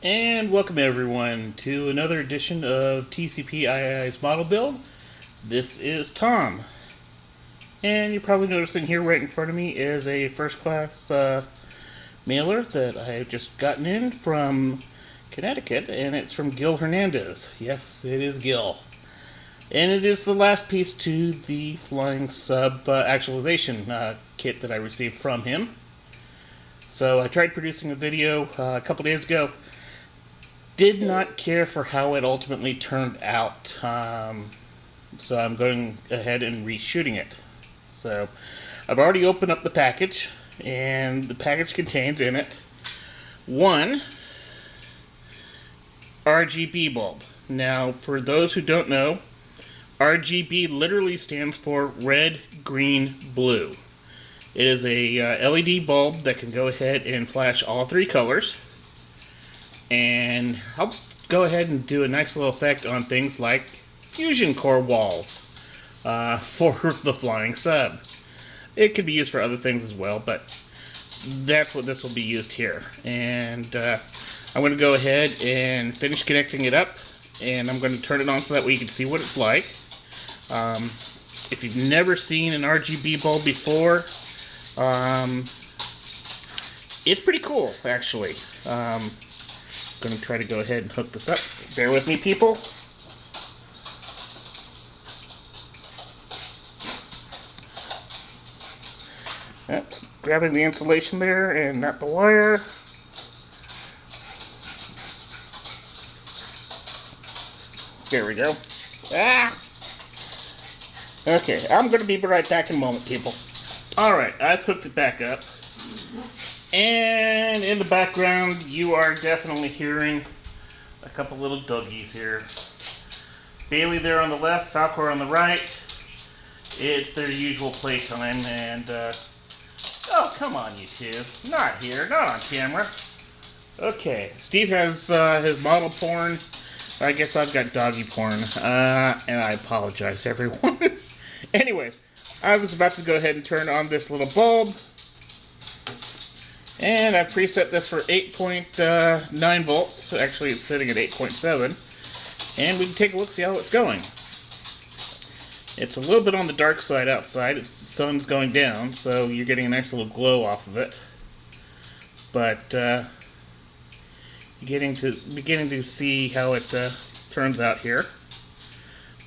And welcome everyone to another edition of TCPII's model build. This is Thom. And you're probably noticing here right in front of me is a first class mailer that I have just gotten in from Connecticut, and it's from Gil Hernandez. Yes, it is Gil. And it is the last piece to the Flying Sub Actualization kit that I received from him. So I tried producing a video a couple days ago. Did not care for how it ultimately turned out, so I'm going ahead and reshooting it. So I've already opened up the package, and the package contains in it one RGB bulb. Now, for those who don't know, RGB literally stands for red, green, blue. It is a LED bulb that can go ahead and flash all three colors, and helps go ahead and do a nice little effect on things like fusion core walls for the Flying Sub. It could be used for other things as well, but that's what this will be used here. And I'm going to go ahead and finish connecting it up, and I'm going to turn it on so that way you can see what it's like. If you've never seen an RGB bulb before, it's pretty cool, actually. Going to try to go ahead and hook this up. Bear with me, people. Oops, grabbing the insulation there and not the wire. There we go. Ah! Okay, I'm going to be right back in a moment, people. Alright, I've hooked it back up. And in the background, you are definitely hearing a couple little doggies here. Bailey there on the left, Falcor on the right. It's their usual playtime, and oh, come on, you two. Not here, not on camera. Okay, Steve has his model porn. I guess I've got doggy porn, and I apologize, everyone. Anyways, I was about to go ahead and turn on this little bulb. And I've preset this for 8.9 volts. Actually, it's sitting at 8.7. And we can take a look, see how it's going. It's a little bit on the dark side outside. The sun's going down, so you're getting a nice little glow off of it. But you're beginning to see how it turns out here.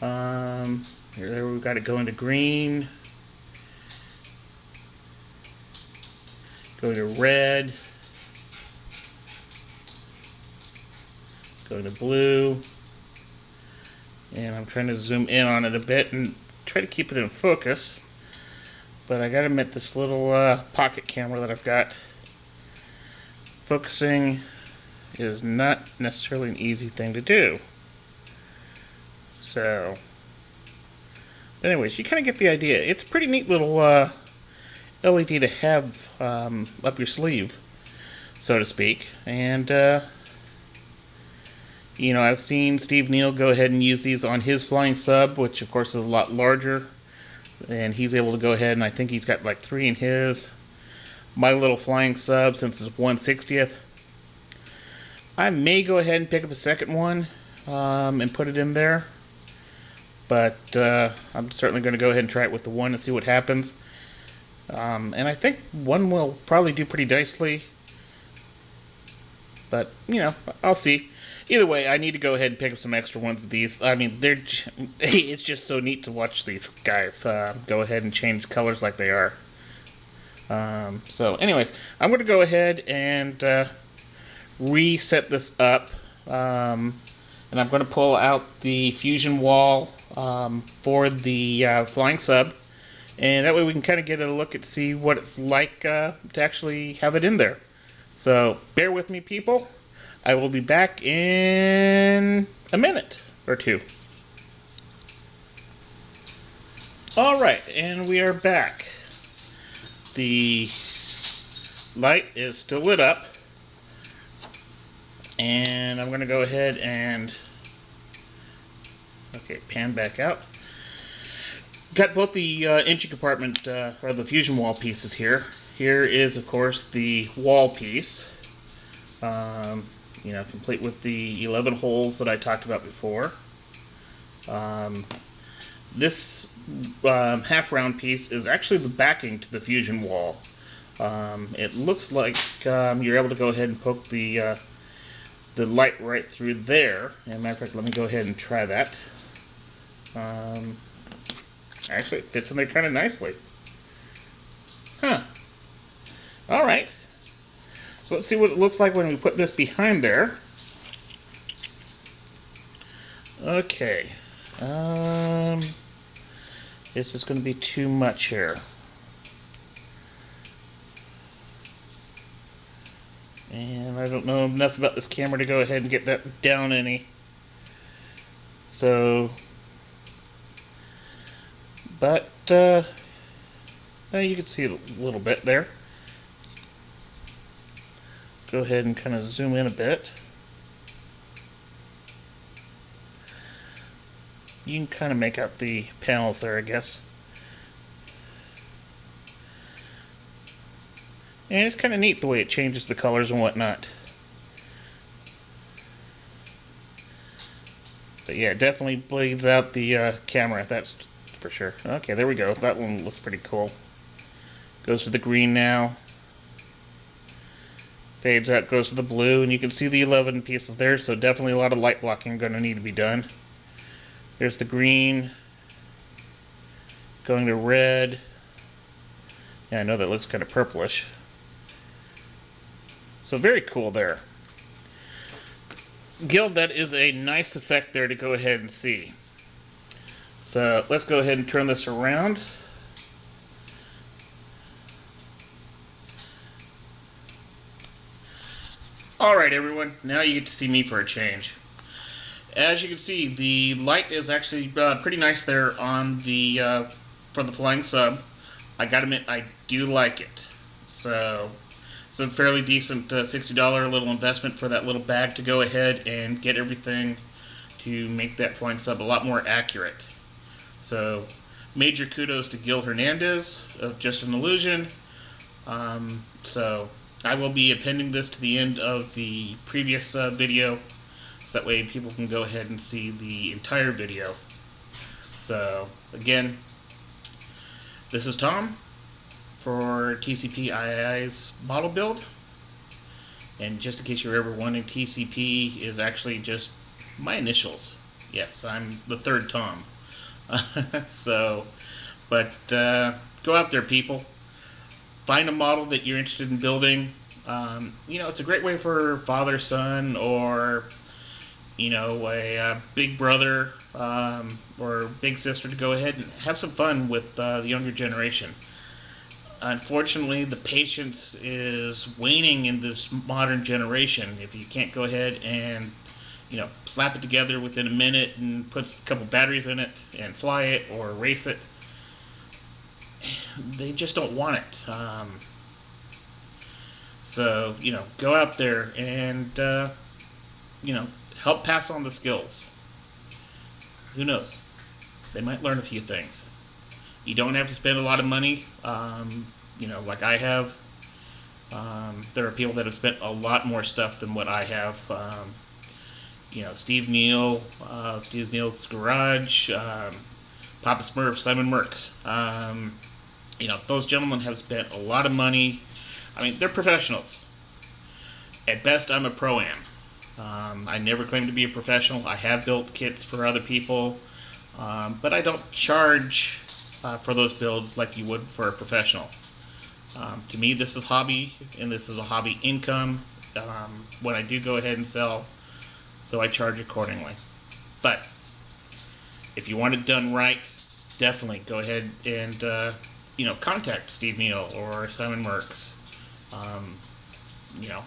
There we've got it going to green. Going to red, going to blue, and I'm trying to zoom in on it a bit and try to keep it in focus, but I gotta admit, this little pocket camera that I've got, focusing is not necessarily an easy thing to do. So, but anyways, you kind of get the idea. It's a pretty neat little LED to have up your sleeve, so to speak. And you know, I've seen Steve Neal go ahead and use these on his Flying Sub, which of course is a lot larger, and he's able to go ahead, and I think he's got like 3 in his. My little Flying Sub, since it's 1/60th, I may go ahead and pick up a second one and put it in there, but I'm certainly going to go ahead and try it with the one and see what happens. And I think one will probably do pretty nicely, but you know, I'll see. Either way, I need to go ahead and pick up some extra ones of these. I mean, it's just so neat to watch these guys go ahead and change colors like they are. So anyways, I'm going to go ahead and reset this up, and I'm going to pull out the fusion wall for the Flying Sub. And that way we can kind of get a look at see what it's like to actually have it in there. So bear with me, people. I will be back in a minute or two. Alright, and we are back. The light is still lit up. And I'm going to go ahead and pan back out. Got both the engine compartment, or the fusion wall pieces here. Here is, of course, the wall piece. complete with the 11 holes that I talked about before. This half round piece is actually the backing to the fusion wall. It looks like you're able to go ahead and poke the light right through there. As a matter of fact, let me go ahead and try that. Actually, it fits in there kind of nicely. Huh. Alright. So let's see what it looks like when we put this behind there. Okay. This is going to be too much here. And I don't know enough about this camera to go ahead and get that down any. So, but you can see it a little bit there. Go ahead and kind of zoom in a bit. You can kind of make out the panels there, I guess. And it's kind of neat the way it changes the colors and whatnot. But yeah, it definitely bleeds out the camera, that's for sure. Okay, there we go. That one looks pretty cool. Goes to the green now. Fades out, goes to the blue, and you can see the 11 pieces there, so definitely a lot of light blocking going to need to be done. There's the green, going to red. Yeah, I know that looks kind of purplish. So very cool there. Gil, that is a nice effect there to go ahead and see. So let's go ahead and turn this around. Alright everyone, now you get to see me for a change. As you can see, the light is actually pretty nice there on the for the Flying Sub. I gotta admit, I do like it. So it's a fairly decent $60 little investment for that little bag to go ahead and get everything to make that Flying Sub a lot more accurate. So major kudos to Gil Hernandez of Just an Illusion. So I will be appending this to the end of the previous video, so that way people can go ahead and see the entire video. Again, this is Thom for TCPII's model build. And just in case you're ever wondering, TCP is actually just my initials. Yes, I'm the third Thom. Go out there, people. Find a model that you're interested in building. It's a great way for father, son, or a big brother or big sister to go ahead and have some fun with the younger generation. Unfortunately, the patience is waning in this modern generation. If you can't go ahead and slap it together within a minute and put a couple batteries in it and fly it or race it, they just don't want it. Go out there and help pass on the skills. Who knows? They might learn a few things. You don't have to spend a lot of money, like I have. There are people that have spent a lot more stuff than what I have. Steve Neal, Steve Neal's Garage, Papa Smurf, Simon Merckx. Those gentlemen have spent a lot of money. I mean, they're professionals. At best, I'm a pro-am. I never claim to be a professional. I have built kits for other people, but I don't charge for those builds like you would for a professional. To me, this is hobby, and this is a hobby income when I do go ahead and sell, so I charge accordingly. But if you want it done right, definitely go ahead and contact Steve Neal or Simon Merckx.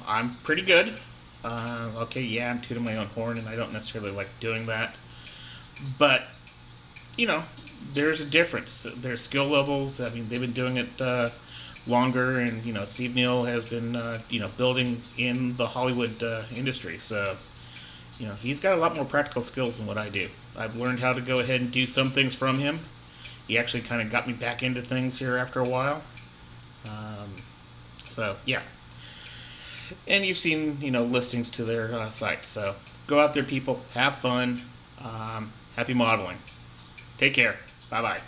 I'm pretty good. Okay, yeah, I'm tooting my own horn, and I don't necessarily like doing that. But, there's a difference. There's skill levels. I mean, they've been doing it longer, and, Steve Neal has been, building in the Hollywood industry. So, he's got a lot more practical skills than what I do. I've learned how to go ahead and do some things from him. He actually kind of got me back into things here after a while. Yeah. and you've seen, you know, listings to their site. So go out there, people, have fun, happy modeling. Take care. Bye bye.